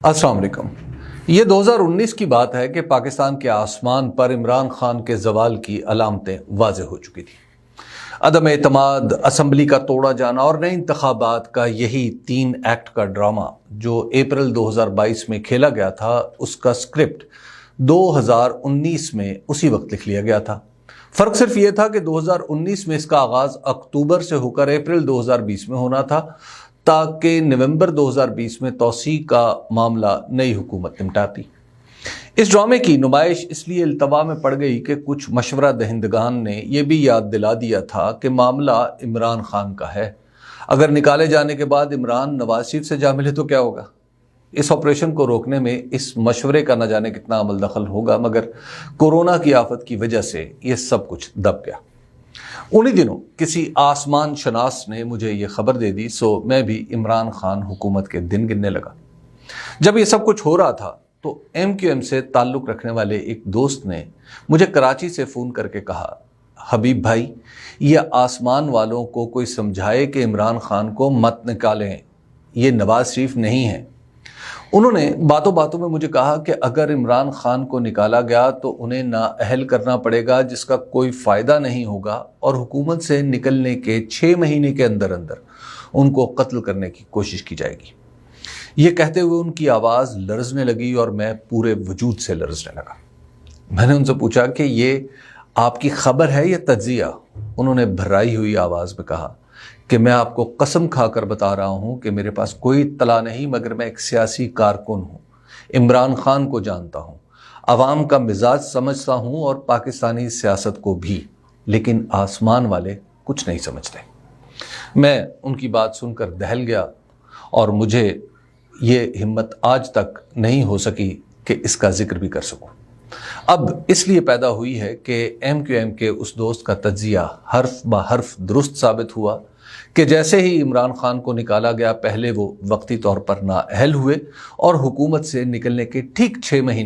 अस्सलाम वालेकुम। ये 2019 की बात है कि पाकिस्तान के आसमान पर इमरान खान के जवाल की अलामतें वाज़ेह हो चुकी थी। अदम एतमाद, असम्बली का तोड़ा जाना और नए इंतखाबात का यही 3 एक्ट का ड्रामा जो अप्रैल 2022 में खेला गया था, उसका स्क्रिप्ट 2019 में उसी वक्त लिख लिया गया था। फ़र्क सिर्फ ये था कि 2019 में इसका आगाज़ अक्टूबर से होकर अप्रैल 2020 में होना था, ताकि नवंबर 2020 में तौसीक का मामला नई हुकूमत निपटाती। इस ड्रामे की नुमाइश इसलिए इल्तवा में पड़ गई कि कुछ मशवरा दहिंदगान ने यह भी याद दिला दिया था कि मामला इमरान खान का है। अगर निकाले जाने के बाद इमरान नवाज शरीफ से जा मिले तो क्या होगा। इस ऑपरेशन को रोकने में इस मशवरे का न जाने कितना अमल दखल होगा, मगर कोरोना की आफत की वजह से यह सब कुछ दब गया। उन्हीं दिनों किसी आसमान शनास ने मुझे ये खबर दे दी, सो मैं भी इमरान खान हुकूमत के दिन गिनने लगा। जब ये सब कुछ हो रहा था तो MQM से ताल्लुक़ रखने वाले एक दोस्त ने मुझे कराची से फ़ोन करके कहा, हबीब भाई, ये आसमान वालों को कोई समझाए कि इमरान खान को मत निकालें, ये नवाज शरीफ नहीं है। उन्होंने बातों बातों में मुझे कहा कि अगर इमरान खान को निकाला गया तो उन्हें नाअहल करना पड़ेगा, जिसका कोई फ़ायदा नहीं होगा, और हुकूमत से निकलने के 6 महीने के अंदर अंदर उनको कत्ल करने की कोशिश की जाएगी। ये कहते हुए उनकी आवाज़ लरजने लगी और मैं पूरे वजूद से लरजने लगा। मैंने उनसे पूछा कि ये आपकी खबर है या तज्जिया? उन्होंने भर्राई हुई आवाज़ में कहा कि मैं आपको कसम खाकर बता रहा हूं कि मेरे पास कोई इत्तला नहीं, मगर मैं एक सियासी कारकुन हूं, इमरान खान को जानता हूं, अवाम का मिजाज समझता हूं और पाकिस्तानी सियासत को भी, लेकिन आसमान वाले कुछ नहीं समझते। मैं उनकी बात सुनकर दहल गया और मुझे ये हिम्मत आज तक नहीं हो सकी कि इसका जिक्र भी कर सकूं। अब इसलिए पैदा हुई है कि MQM के उस दोस्त का तज्जिया हर्फ ब हर्फ दुरुस्त साबित हुआ कि जैसे ही इमरान खान को निकाला गया, पहले वो वक्ती तौर पर नाअहल हुए और हुकूमत से निकलने के ठीक 6 महीने